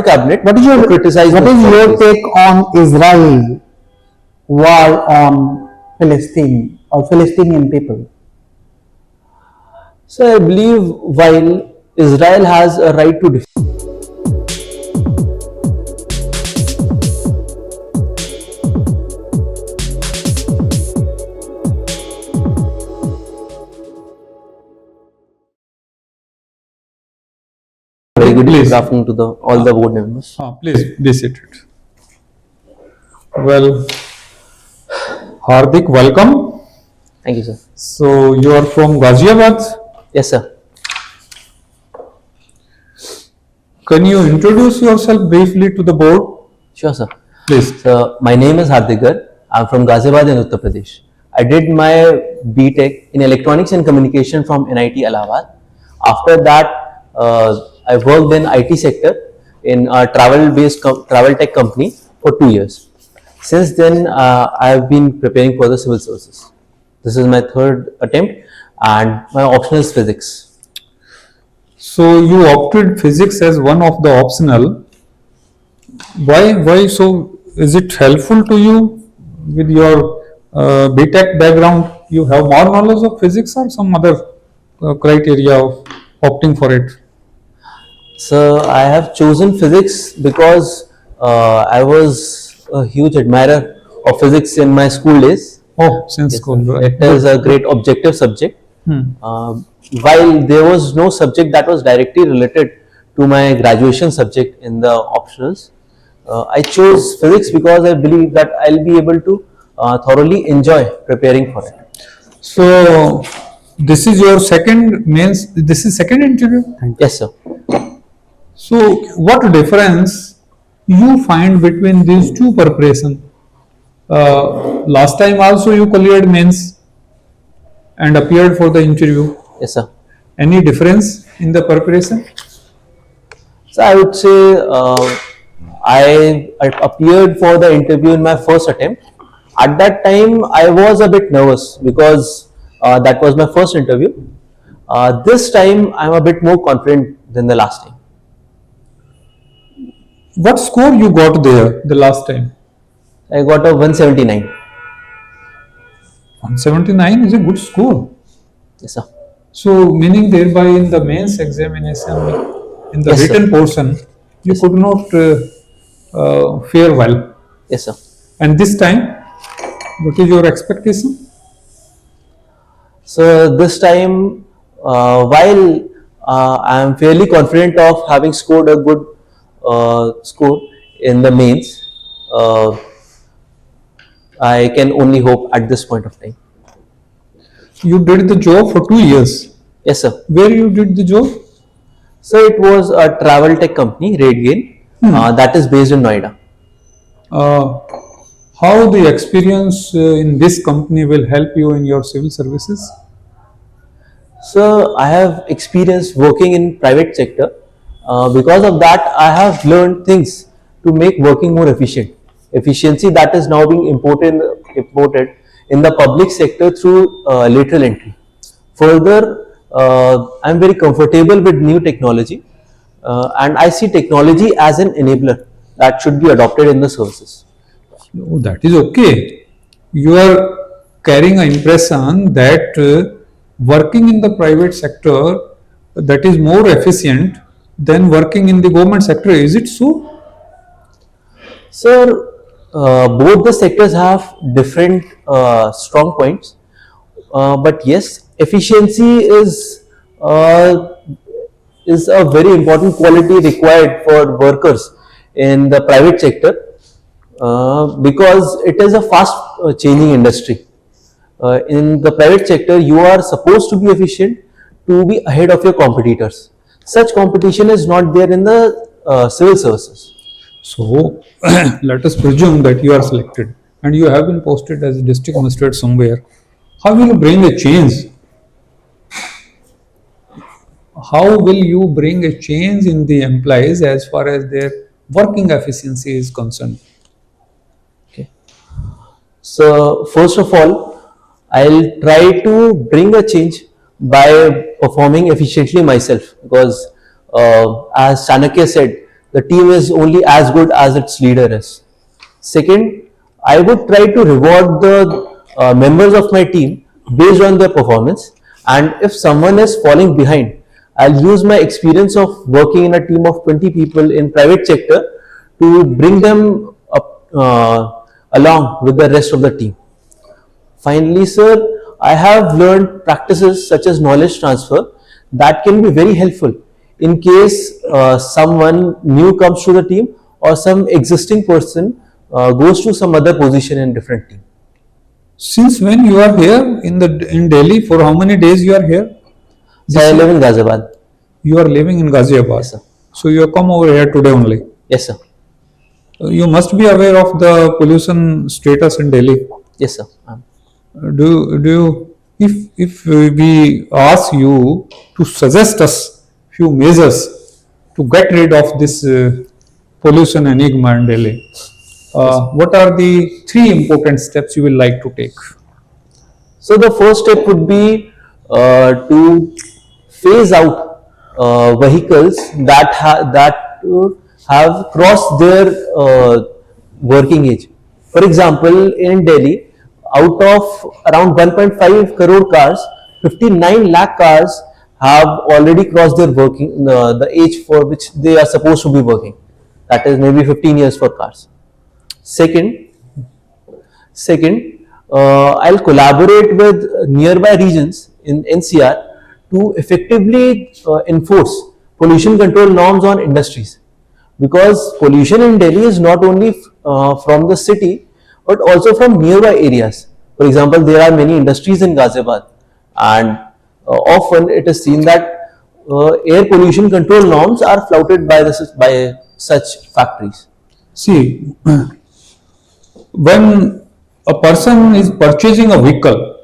cabinet. What is your take on Israel war on Palestine or Palestinian people? So I believe while Israel has a right to defend, very good afternoon to all the board members. Please be seated. Well, Hardik, welcome. Thank you, sir. So you are from Ghaziabad. Yes, sir. Can you introduce yourself briefly to the board? Sure, sir. Please. So my name is Hardik Garg. I'm from Ghaziabad in Uttar Pradesh. I did my BTech in Electronics and Communication from NIT Allahabad. After that, I worked in IT sector in a travel tech company for 2 years. Since then, I have been preparing for the civil services. This is my third attempt, and my option is physics. So you opted physics as one of the optional. Why so? Is it helpful to you with your BTech background? You have more knowledge of physics or some other criteria of opting for it? So I have chosen physics because I was a huge admirer of physics in my school days. Oh, since school. It is a great objective subject. While there was no subject that was directly related to my graduation subject in the optionals, I chose physics because I believe that I'll be able to thoroughly enjoy preparing for it. So this is your second second interview? Yes, sir. So what difference you find between these two preparation? Last time also you cleared mains and appeared for the interview. Yes, sir. Any difference in the preparation? So I would say I appeared for the interview in my first attempt. At that time, I was a bit nervous because that was my first interview. This time, I'm a bit more confident than the last time. What score you got there the last time? I got a 179. 179 is a good score. Yes, sir. So meaning thereby in the mains examination, in the Yes, written sir. portion, you could not fare well. Yes, sir. And this time, what is your expectation? So this time, while I am fairly confident of having scored a good score in the mains, I can only hope at this point of time. You did the job for 2 years. Yes, sir. Where you did the job? So it was a travel tech company, RateGain, that is based in Noida. How the experience in this company will help you in your civil services? So I have experience working in private sector. Because of that, I have learned things to make working more efficient. Efficiency that is now being imported in the public sector through lateral entry. Further, I am very comfortable with new technology, and I see technology as an enabler that should be adopted in the services. Oh, that is okay. You are carrying an impression that working in the private sector that is more efficient than working in the government sector. Is it so? Sir, both the sectors have different strong points, but yes, efficiency is a very important quality required for workers in the private sector because it is a fast changing industry. In the private sector, you are supposed to be efficient to be ahead of your competitors. Such competition is not there in the civil services. So let us presume that you are selected and you have been posted as a district magistrate somewhere. How will you bring a change? How will you bring a change in the employees as far as their working efficiency is concerned? Okay. So first of all, I'll try to bring a change by performing efficiently myself, because as Chanakya said The team is only as good as its leader is. Second, I would try to reward the members of my team based on their performance. And if someone is falling behind, I'll use my experience of working in a team of 20 people in private sector to bring them up along with the rest of the team. Finally, sir, I have learned practices such as knowledge transfer that can be very helpful in case someone new comes to the team or some existing person goes to some other position in different team. Since when you are here in Delhi? For how many days you are here? So I live in Ghaziabad. You are living in Ghaziabad. Yes, sir. So you have come over here today only. Yes, sir. You must be aware of the pollution status in Delhi. Yes, sir. Do you, if we ask you to suggest us few measures to get rid of this pollution enigma in Delhi, what are the 3 important steps you will like to take? So the first step would be to phase out vehicles that have crossed their working age. For example, in Delhi, out of around 1.5 crore cars, 59 lakh cars have already crossed their working the age for which they are supposed to be working. That is maybe 15 years for cars. Second, I'll collaborate with nearby regions in NCR to effectively enforce pollution control norms on industries, because pollution in Delhi is not only from the city but also from nearby areas. For example, there are many industries in Ghaziabad, and often it is seen that air pollution control norms are flouted by such factories. See, when a person is purchasing a vehicle,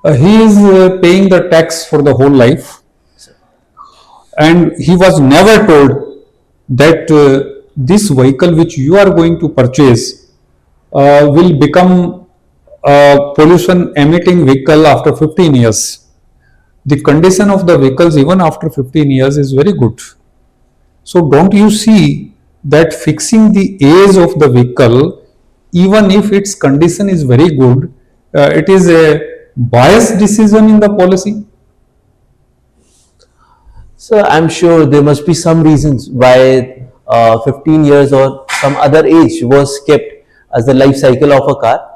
he is paying the tax for the whole life, and he was never told that this vehicle which you are going to purchase will become a pollution emitting vehicle after 15 years. The condition of the vehicles even after 15 years is very good. So don't you see that fixing the age of the vehicle, even if its condition is very good, it is a biased decision in the policy? So I'm sure there must be some reasons why 15 years or some other age was kept as the life cycle of a car.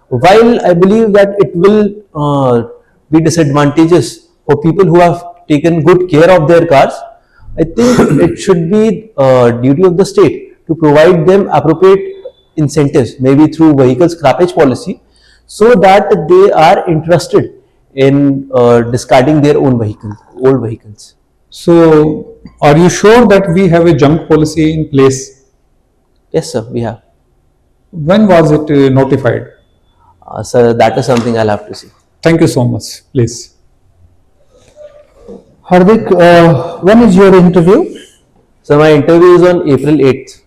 While I believe that it will be disadvantageous for people who have taken good care of their cars, I think it should be duty of the state to provide them appropriate incentives, maybe through vehicle scrappage policy, so that they are interested in discarding their own old vehicles. So are you sure that we have a junk policy in place? Yes, sir, we have. When was it notified? So that is something I'll have to see. Thank you so much. Please. Hardik, when is your interview? So my interview is on April 8th.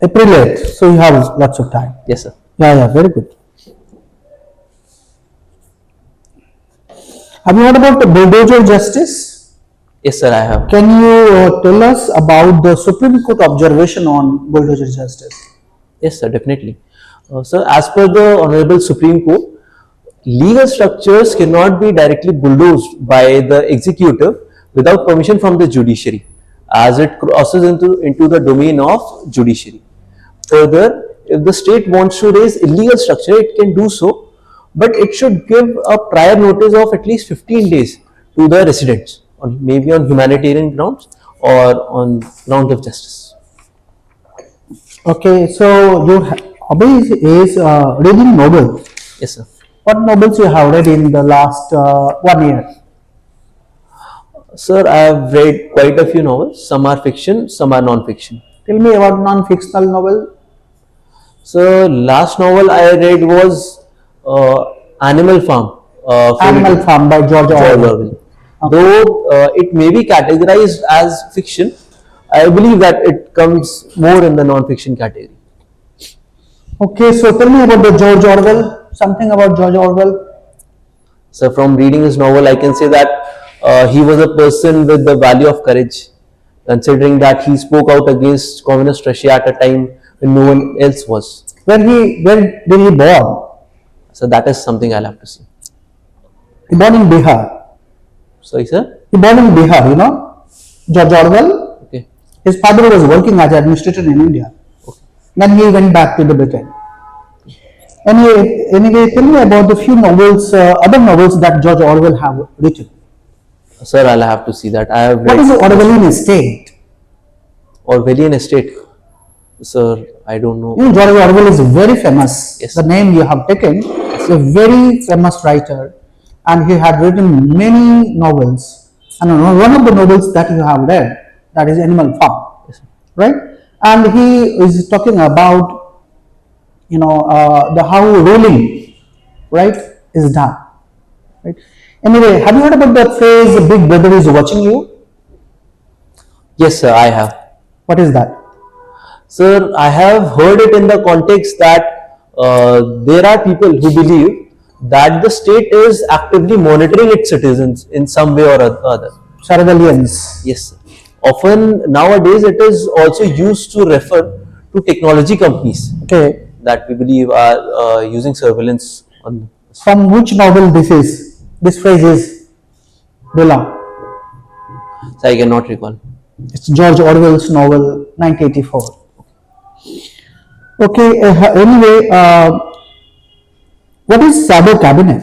April 8th. So you have lots of time. Yes, sir. Yeah, very good. Have you heard about the bulldozer justice? Yes, sir, I have. Can you tell us about the Supreme Court observation on bulldozer justice? Yes, sir, definitely. So as per the Honorable Supreme Court, legal structures cannot be directly bulldozed by the executive without permission from the judiciary, as it crosses into the domain of judiciary. Further, if the state wants to raise illegal structure, it can do so, but it should give a prior notice of at least 15 days to the residents, maybe on humanitarian grounds or on grounds of justice. Okay, so your hobby is reading novels. Yes, sir. What novels you have read in the last 1 year? Sir, I have read quite a few novels. Some are fiction, some are non-fiction. Tell me about non-fictional novel. So, last novel I read was Animal Farm. Animal Farm by George Orwell. Orwell. Though it may be categorized as fiction, I believe that it comes more in the non-fiction category. Okay, so tell me about the George Orwell. Something about George Orwell. So, from reading his novel, I can say that he was a person with the value of courage. considering that he spoke out against communist Russia at a time when no one else was. Where did he born? So that is something I'll have to see. He born in Bihar. Sorry, sir. He born in Bihar, you know. George Orwell. Okay. His father was working as an administrator in India. Okay. Then he went back to the Britain. Anyway, tell me about the few novels, other novels that George Orwell have written. Sir, I'll have to see that. I have What read is the Orwellian estate? Orwellian estate. Sir, I don't know. You know, George Orwell is very famous. Yes. The name you have taken is a very famous writer, and he had written many novels. And one of the novels that you have read, that is Animal Farm, Yes, sir. right? And he is talking about, the how ruling, right, is done, right? Anyway, have you heard about the phrase "Big Brother is watching you"? Yes, sir, I have. What is that? Sir, I have heard it in the context that there are people who believe that the state is actively monitoring its citizens in some way or other. Surveillance. Yes, sir. Often nowadays it is also used to refer to technology companies Okay. that we believe are using surveillance on. From which novel this phrase is belong? So I cannot recall. It's George Orwell's novel 1984. Okay, anyway, what is shadow cabinet?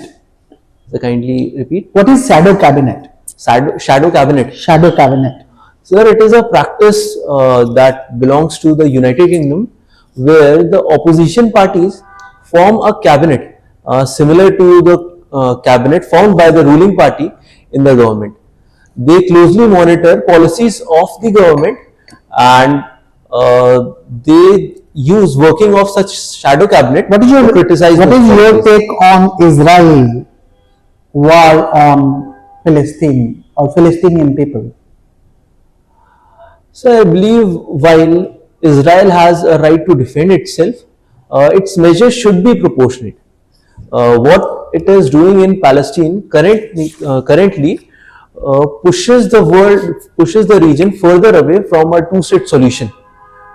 So kindly repeat. What is shadow cabinet? Shadow cabinet. Shadow cabinet. Sir, it is a practice that belongs to the United Kingdom, where the opposition parties form a cabinet similar to the cabinet formed by the ruling party in the government. They closely monitor policies of the government, and they use working of such shadow cabinet What is your to criticize. What is your take on Israel war on Palestine or Palestinian people? So I believe while Israel has a right to defend itself, its measures should be proportionate. What it is doing in Palestine currently pushes the region further away from a two-state solution.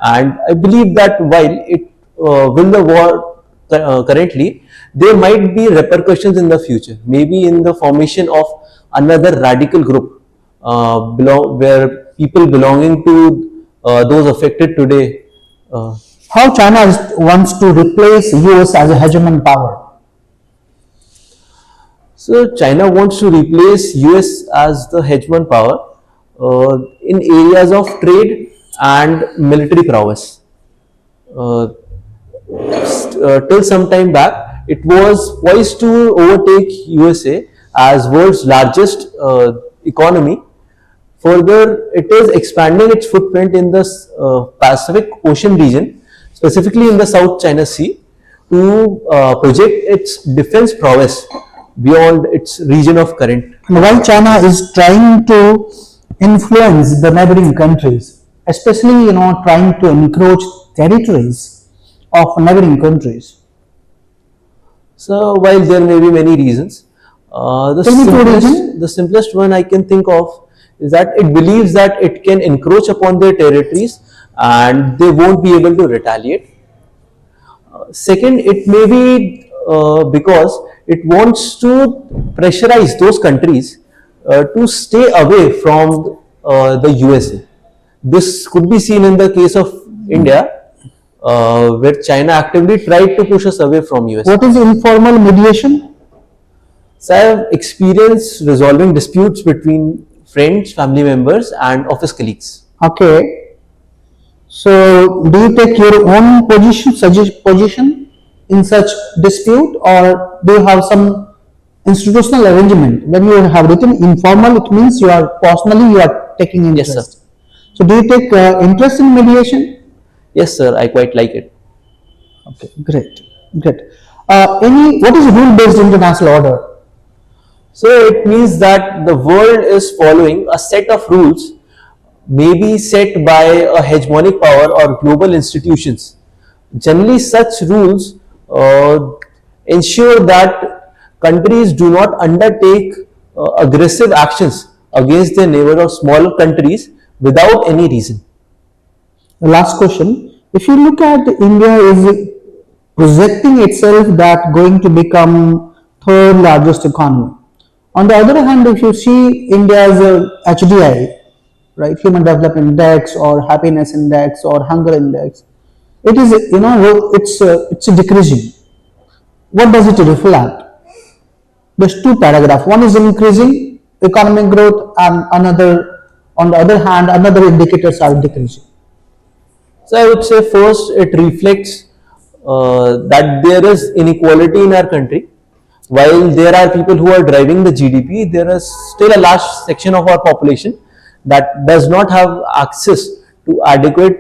And I believe that while it win the war currently, there might be repercussions in the future, maybe in the formation of another radical group where people belonging to those affected today. How China wants to replace US as a hegemon power? So China wants to replace US as the hegemon power in areas of trade and military prowess. Till some time back, it was poised to overtake USA as world's largest economy. Further, it is expanding its footprint in the Pacific Ocean region, specifically in the South China Sea, to project its defense prowess beyond its region of current. And while China is trying to influence the neighboring countries, especially trying to encroach territories of neighboring countries. So while there may be many reasons, the simplest one I can think of is that it believes that it can encroach upon their territories and they won't be able to retaliate. Second, it may be because it wants to pressurize those countries to stay away from the USA. This could be seen in the case of India, where China actively tried to push us away from USA. What is informal mediation? So I have experience resolving disputes between friends, family members and office colleagues. Okay. So, do you take your own position in such dispute, or do you have some institutional arrangement? When you have written informal, it means you are taking interest. Yes, sir. So, do you take interest in mediation? Yes, sir. I quite like it. Okay, great. What is rule-based international order? So it means that the world is following a set of rules, maybe set by a hegemonic power or global institutions. Generally, such rules ensure that countries do not undertake aggressive actions against their neighbor or small countries without any reason. The last question. If you look at India is projecting itself that going to become third largest economy. On the other hand, if you see India's HDI, right, Human Development Index or Happiness Index or Hunger Index, it is it's decreasing. What does it reflect? There's two paragraphs. One is increasing economic growth, and another, on the other hand, another indicators are decreasing. So I would say first it reflects that there is inequality in our country. While there are people who are driving the GDP, there is still a large section of our population that does not have access to adequate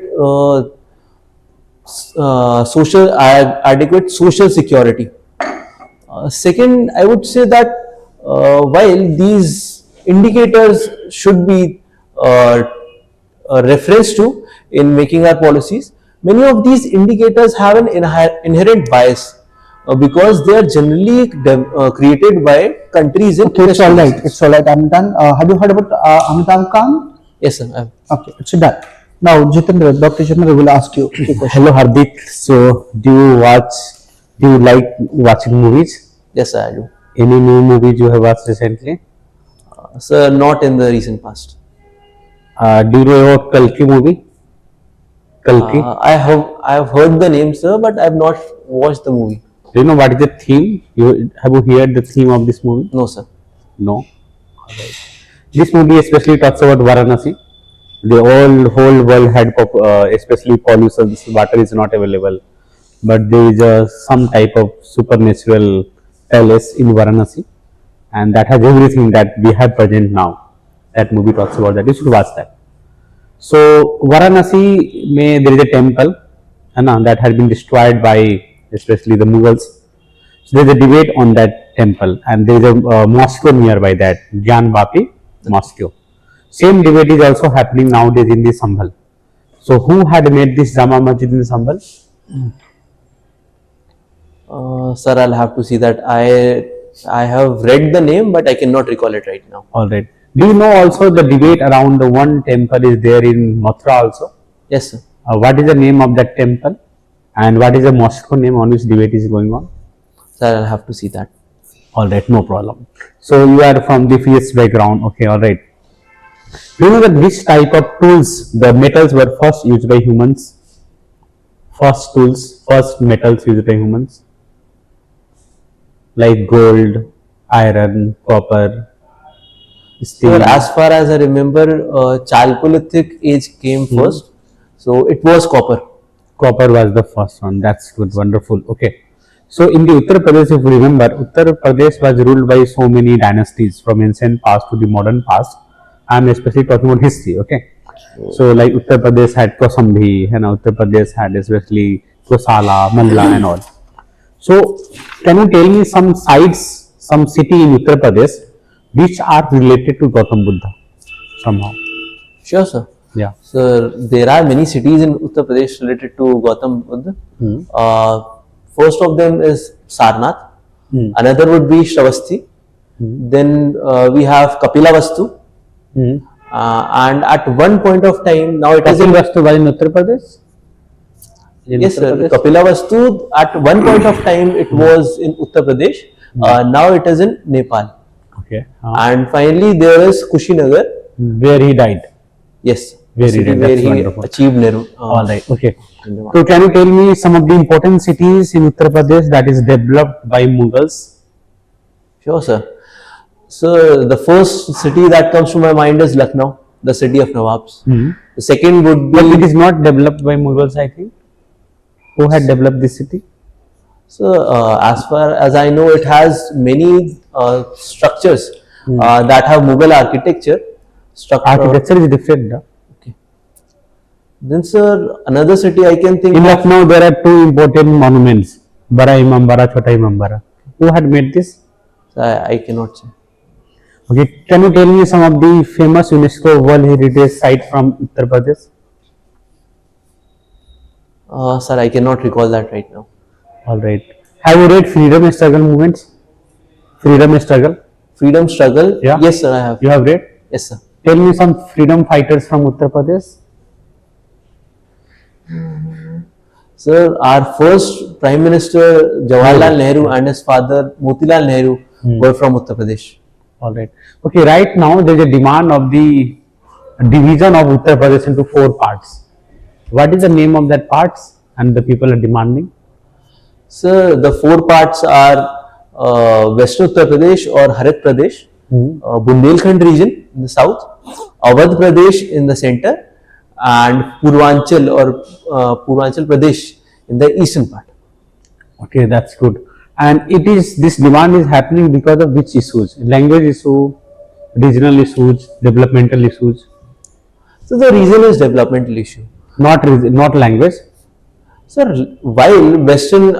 social security. Second, I would say that while these indicators should be referenced to in making our policies, many of these indicators have an inherent bias because they are generally created by countries in Okay, it's all right. It's all right. I'm done. Have you heard about Amitabh Khan? Yes, sir. Okay, it's done. Now, Jitendra, Dr. Jitendra will ask you a few questions. Hello Hardik. So, do you like watching movies? Yes, sir, I do. Any new movies you have watched recently? Sir, not in the recent past. Do you know about Kalki movie? Kalki? I have heard the name, sir, but I have not watched the movie. Do you know what is the theme? Have you heard the theme of this movie? No, sir. No. Alright. This movie especially talks about Varanasi. The whole world had, especially pollution, water is not available. But there is some type of supernatural palace in Varanasi, and that has everything that we have present now. That movie talks about that. You should watch that. So Varanasi, there is a temple, that had been destroyed by especially the Mughals. So there is a debate on that temple, and there is a mosque nearby that, Gyan Bapi Mosque. Same debate is also happening nowadays in the Sambhal. So who had made this Jama Masjid in Sambhal? Sir, I'll have to see that. I have read the name, but I cannot recall it right now. All right. Do you know also the debate around the one temple is there in Mathura also? Yes, sir. What is the name of that temple, and what is the mosque name on which debate is going on? Sir, I'll have to see that. All right, no problem. So you are from the physics background. Okay, all right. Do you know that which type of tools, the metals were first used by humans? First metals used by humans, like gold, iron, copper, steel. Sir, as far as I remember, Chalcolithic age came first, so it was copper. Copper was the first one. That's good, wonderful. Okay. So in the Uttar Pradesh, if you remember, Uttar Pradesh was ruled by so many dynasties from ancient past to the modern past. I am especially talking about history. Okay. So like Uttar Pradesh had Kausambhi, Uttar Pradesh had especially Kosala, Malla and all. So can you tell me some sites, some city in Uttar Pradesh which are related to Gautam Buddha somehow? Sure, sir. Yeah. Sir, there are many cities in Uttar Pradesh related to Gautam Buddha. First of them is Sarnath. Another would be Shravasti. Then we have Kapilavastu. And at one point of time, now it is in Kapilavastu was in Uttar Pradesh? Yes, sir. Kapilavastu, at one point of time, it was in Uttar Pradesh. Now it is in Nepal. Okay. And finally, there is Kushinagar. Where he died. Yes. Where he died. Where That's he wonderful. achieved Nehru. All right. Okay. So can you tell me some of the important cities in Uttar Pradesh that is developed by Mughals? Sure, sir. So the first city that comes to my mind is Lucknow, the city of Nawabs. The second would be. But it is not developed by Mughals, I think. Who had developed this city? So as far as I know, it has many structures that have Mughal architecture. Architecture is different. No? Then, sir, another city I can think in of. Lucknow, there are two important monuments: Bara Imambara, Chota Imambara. Who had made this? I cannot say. Okay, can you tell me some of the famous UNESCO World Heritage sites from Uttar Pradesh? Sir, I cannot recall that right now. All right. Have you read Freedom Struggle movements? Freedom Struggle. Freedom struggle. Yeah. Yes, sir, I have. You have read? Yes, sir. tell me some freedom fighters from Uttar Pradesh. Sir, our first Prime Minister Jawaharlal Nehru and his father Motilal Nehru were from Uttar Pradesh. All right. Okay, right now there is a demand of the division of Uttar Pradesh into 4 parts. What is the name of that parts and the people are demanding? Sir, the 4 parts are Western Uttar Pradesh or Harit Pradesh, Bundelkhand region in the south, Awadh Pradesh in the center, and Purvanchal or Purvanchal Pradesh in the eastern part. Okay, that's good. And it is, this demand is happening because of which issues? Language issue, regional issues, developmental issues? So the reason is developmental issue. Not language. Sir, while different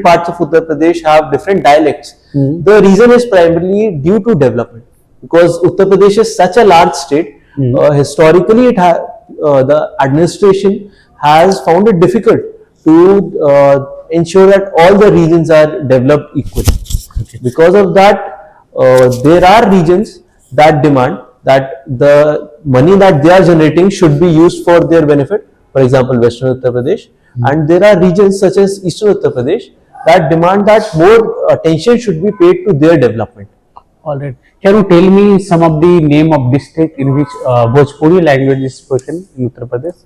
parts of Uttar Pradesh have different dialects, the reason is primarily due to development. Because Uttar Pradesh is such a large state, historically the administration has found it difficult to ensure that all the regions are developed equally. Okay. Because of that, there are regions that demand that the money that they are generating should be used for their benefit. For example, Western Uttar Pradesh, and there are regions such as Eastern Uttar Pradesh that demand that more attention should be paid to their development. All right. Can you tell me some of the name of district in which Bhojpuri language is spoken in Uttar Pradesh?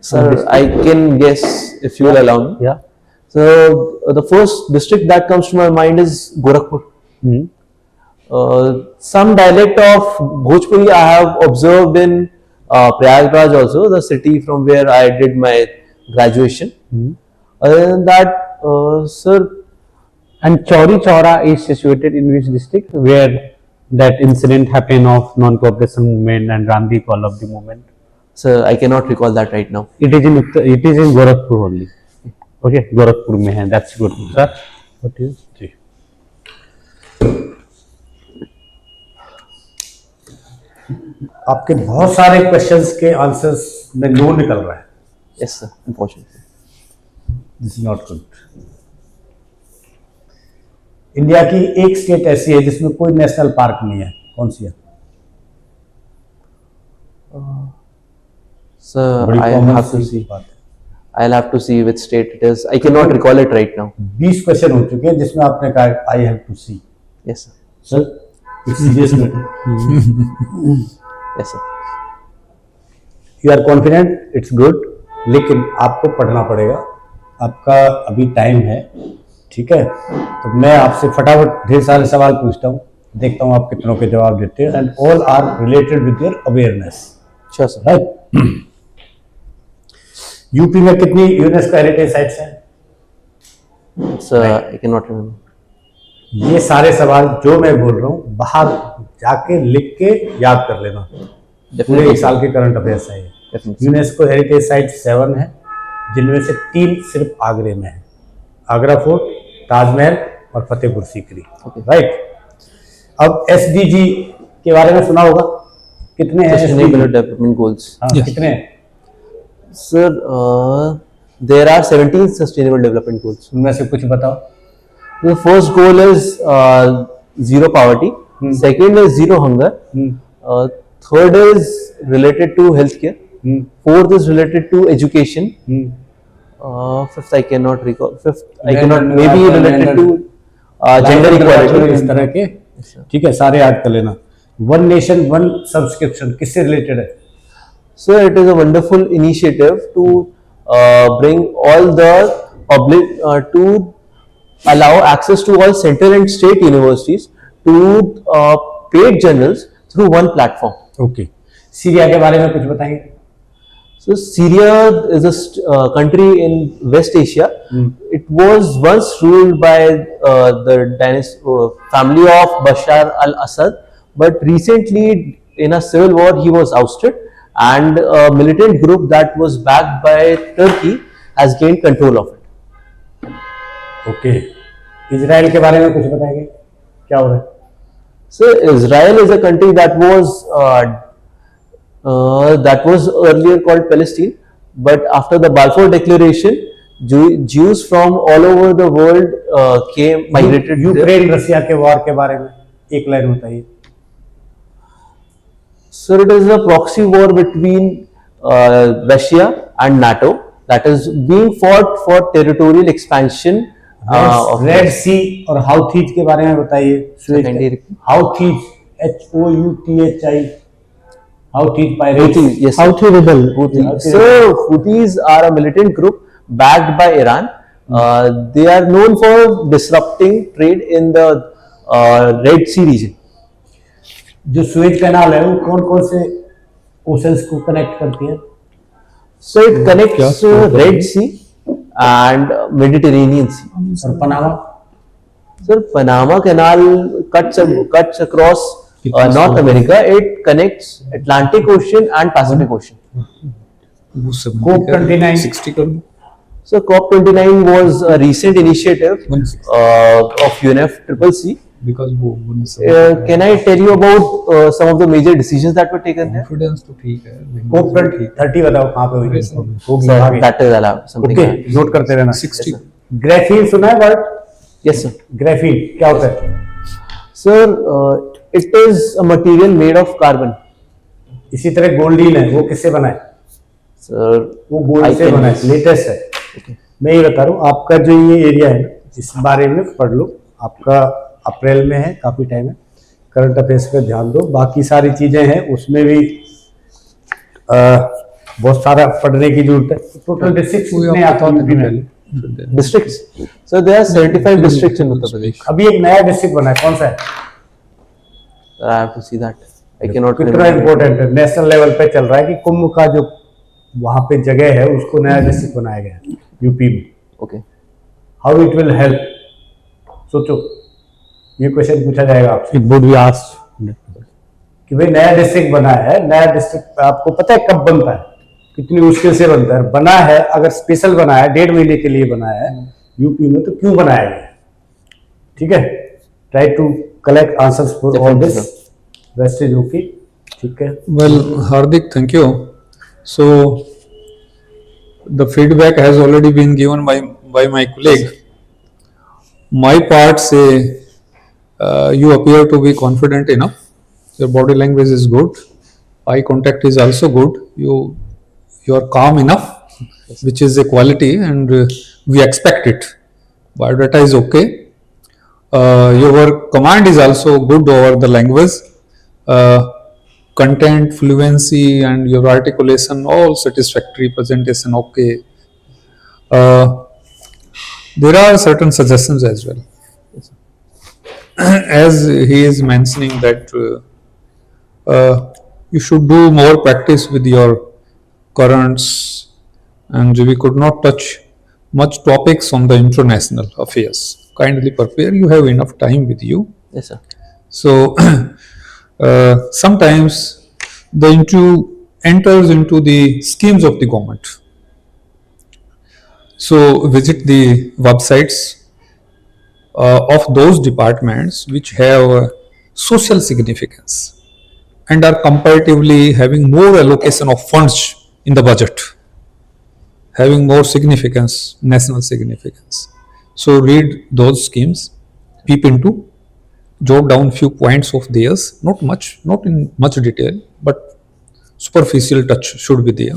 Sir, I can guess if you will allow me. Yeah. So, the first district that comes to my mind is Gorakhpur. Some dialect of Bhojpuri I have observed in Prayagraj also, the city from where I did my graduation. Other than that, sir, and Chauri Chaura is situated in which district where that incident happened of non-cooperation movement and Randi all of the movement? sir, I cannot recall that right now. It is in Gorakhpur only. Okay, Gorakhpur mein hai. That's good. Sir, what is? आपके बहुत सारे questions के answers में no निकल रहा है. Yes, sir. Unfortunately. This is not good. India की एक स्टेट ऐसी है जिसमें कोई नेशनल पार्क नहीं है. कौन सी है? Sir, बड़ी I common have to C see. बात है. I'll have to see which state it is. I cannot recall it right now. 20 question हो चुके हैं जिसमें आपने कहा I have to see. Yes, sir. Sir it's serious matter. Yes, sir. You are confident, it's good, लेकिन आपको पढ़ना पड़ेगा. आपका अभी टाइम है, ठीक है. तो मैं आपसे फटाफट ढेर सारे सवाल पूछता हूँ, देखता हूँ आप कितनों के जवाब देते हैं. And all are related with your awareness. Sure, sir. Right. UP में कितनी यूनेस्को हेरिटेज साइट्स हैं? Sir, I cannot remember. ये सारे सवाल जो मैं बोल रहा हूँ बाहर जाके लिख के याद कर लेना. पूरे एक साल के करंट अफेयर्स है ये. Definitely. यूनेस्को हेरिटेज साइट 7 है, जिनमें से 3 सिर्फ आगरे में है. आगरा फोर्ट, ताजमहल और फतेहपुर सीकरी. राइट. अब एसडीजी के बारे में सुना होगा. कितने हैं Sustainable Development Goals. हाँ, कितने हैं? Sir, there are 17 Sustainable Development Goals. उनमें से कुछ बताओ. The first goal is zero poverty. Second is zero hunger. Third is related to healthcare. Fourth is related to education. Fifth I cannot recall. Fifth I cannot. Maybe related to gender equality. इस तरह के. ठीक है, सारे याद कर लेना. One nation one subscription किससे रिलेटेड है? So it is a wonderful initiative to bring all the public to allow access to all central and state universities to paid journals through one platform. Okay. Syria के बारे में कुछ बताएंगे? So Syria is a country in West Asia. It was once ruled by the family of Bashar al-Assad, but recently in a civil war he was ousted, and a militant group that was backed by Turkey has gained control of it. Okay. Israel के बारे में कुछ बताएंगे? क्या हो रहा है? So Israel is a country that was earlier called Palestine, but after the Balfour Declaration, Jews from all over the world migrated. Ukraine Russia के वॉर के बारे में एक लाइन बताइए. So it is a proxy war between Russia and NATO that is being fought for territorial expansion of Red Sea और Houthis के बारे में बताइए। Kindly repeat. Houthis, HOUTHI, Houthis pirates. Houthis, yes, sir. Houthi rebel. Houthis. So Houthis are a militant group backed by Iran. They are known for disrupting trade in the Red Sea region. जो Suez canal है वो कौन कौन से oceans को connect करती है? So it connects Red Sea and Mediterranean Sea. और Panama? Sir, Panama Canal cuts across North America. It connects Atlantic Ocean and Pacific Ocean. वो 70 कोप का 29 60 कर दो। So COP29 was a recent initiative 160 of UNFCCC. because वो 170 Can I tell you about some of the major decisions that were taken there? Confidence तो ठीक है, कोप 30 बताओ कहाँ पे हुई? होगी Sir, आगे। that is allowed. Something okay, like that. Note करते रहना। 60 ग्रेफीन सुना है वर्ड? Yes, sir. ग्रेफीन क्या होता है? Sir, it is a material made of carbon. इसी तरह गोल्डीन है, वो किससे बना है? Sir, वो I गोल्ड से can बना है, guess. लेटेस्ट है। मैं ये बता रहा हूँ, आपका जो ये एरिया है ना, इस बारे में पढ़ लो। आपका अप्रैल में है, काफी टाइम है। करंट अफेयर्स पे ध्यान दो। बाकी सारी चीजें हैं, उसमें भी बहुत सारा पढ़ने की जरूरत है। टोटल डिस्ट्रिक्ट कितने आते हैं यूपी में? districts. So there are 75 districts in Uttar Pradesh. अभी एक नया डिस्ट्रिक्ट बना है, कौन सा है? I have to see that. I cannot कितना remember. इम्पोर्टेंट है, नेशनल लेवल पे चल रहा है कि कुंभ का जो वहां पे जगह है उसको नया डिस्ट्रिक्ट बनाया गया है यूपी में। Okay. How it will help? सोचो, ये क्वेश्चन पूछा जाएगा आपसे It would be asked. कि भाई नया डिस्ट्रिक्ट बना है, नया डिस्ट्रिक्ट आपको पता है कब बनता है, कितनी मुश्किल से बनता है? बना है, अगर स्पेशल बना है, 1.5 महीने के लिए बना है यूपी में, तो क्यों बनाया गया? ठीक है, try to collect answers for all this. West is okay, ठीक है। Well, Hardik, thank you. So, the feedback has already been given by my colleague. My part say, you appear to be confident enough. Your body language is good. Eye contact is also good. You are calm enough, which is a quality, and we expect it. Biodata is okay. Your command is also good over the language. Content, fluency, and your articulation all satisfactory. Presentation okay. There are certain suggestions as well. As he is mentioning that you should do more practice with your currents, and we could not touch much topics on the international affairs. Kindly prepare. You have enough time with you. Yes, sir. So sometimes the interview enters into the schemes of the government. So visit the websites of those departments which have social significance and are comparatively having more allocation of funds in the budget, having more significance, national significance. So read those schemes, peep into, jot down few points of theirs, not much, not in much detail, but superficial touch should be there.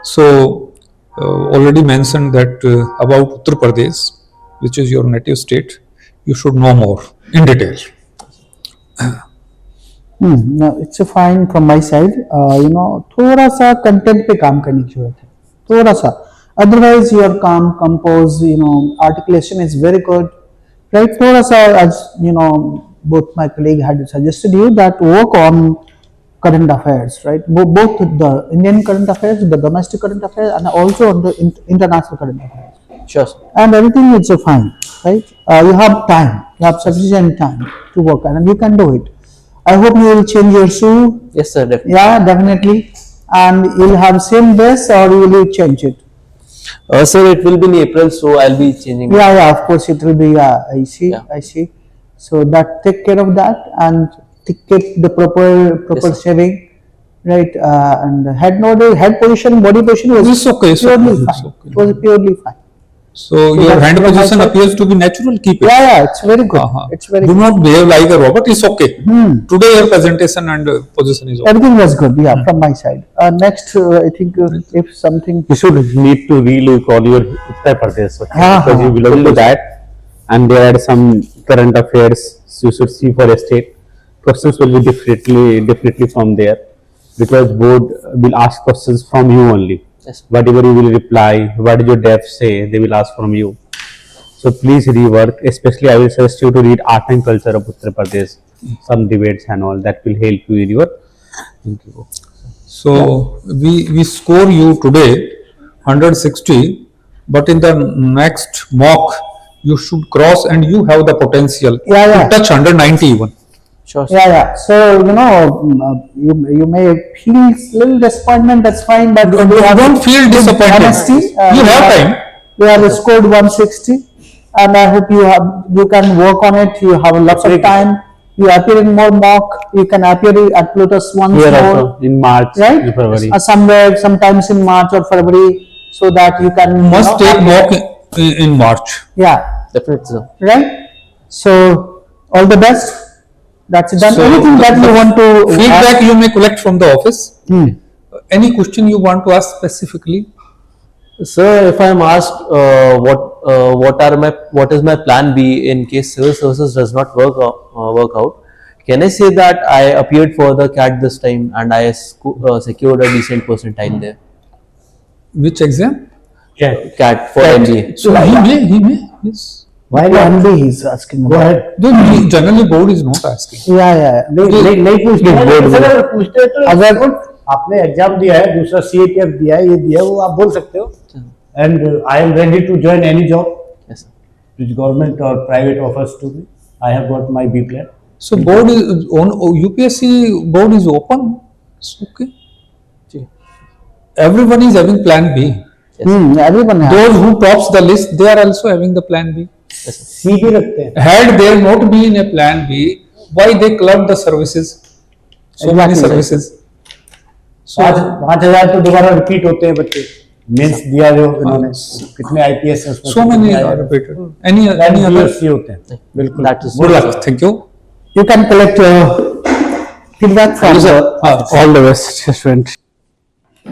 So already mentioned that about Uttar Pradesh, which is your native state, you should know more in detail. No, it's a fine from my side. थोड़ा सा content पे काम करने की जरूरत है, थोड़ा सा. Otherwise, you are calm, composed. Articulation is very good, right? थोड़ा सा, as both my colleague had suggested you that work on current affairs, right? Both the Indian current affairs, the domestic current affairs, and also on the international current affairs. Sure, sir. And everything is fine, right? You have time, you have sufficient time to work on, and you can do it. I hope you will change your shoe. Yes, sir. Definitely. Yeah, definitely. And you'll have same dress, or will you change it? Sir, it will be in April, so I'll be changing. Yeah, of course it will be. Yeah, I see, Yeah. I see. So that take care of that, and keep the proper Yes, sir. shaving, right? And head position, body position was It's okay, it's purely okay, fine. it's okay. It was purely fine. So your that's hand from my position side. appears to be natural. Keep it. Yeah, it's very good. Uh-huh. It's very Do good. not behave like a robot. It's okay. Today your presentation and position is okay. Everything was good, yeah, from my side. Next, I think if something. You should need to relook all your Uttar Pradesh, okay? Because you belong to that, and there are some current affairs you should see for a state. Questions will be definitely from there, because board will ask questions from you only. Yes. Whatever you will reply, what did your def say, they will ask from you. So please rework. Especially, I will suggest you to read Art and Culture of Uttar Pradesh, some debates and all that will help you in your interview. So we score you today 160, but in the next mock you should cross, and you have the potential Yeah. to touch 190 even. Sure. Yeah. So, you may feel little disappointment, that's fine, but you Don't feel disappointed. honesty. You have time. You have scored 160, and I hope you can work on it. You have lots of time. You appear in more mock. You can appear at PLUTUS once Here more, also in March, right? in February. Somewhere, sometimes in March or February, so that you can Must take mock in March. Yeah, Definitely, sir. right. So all the best. That's it done. So Anything that you want to feedback ask? you may collect from the office. Any question you want to ask specifically? Sir, if I'm asked what is my plan B in case civil services does not work out, can I say that I appeared for the CAT this time and I secured a decent percentile there? Which exam? CAT for MBA. So he may, yes. Why MD he's asking? Go ahead. Generally board is not asking. Yeah. नहीं पूछते अगर पूछते तो अगर आपने exam दिया है, दूसरा CATF दिया है, ये दिया है, वो आप बोल सकते हो. And I am ready to join any job, Yes, sir. which government or private offers to me. I have got my B plan. So board is on UPSC board is open. It's okay. Everyone is having plan B. everyone has. Those who tops the list, they are also having the plan B. C भी रखते हैं. Had there not been a plan B, why they clubbed the services? So many Exactly. services. So 5,000 तो दोबारा repeat होते हैं बच्चे. Mains दिया जो इन्होंने, कितने IPS है उसमें. so many are repeated. Any other? UPSC होते हैं. बिल्कुल. That is Good luck. Thank you. You can collect feedback from Yes, sir. All the best, student.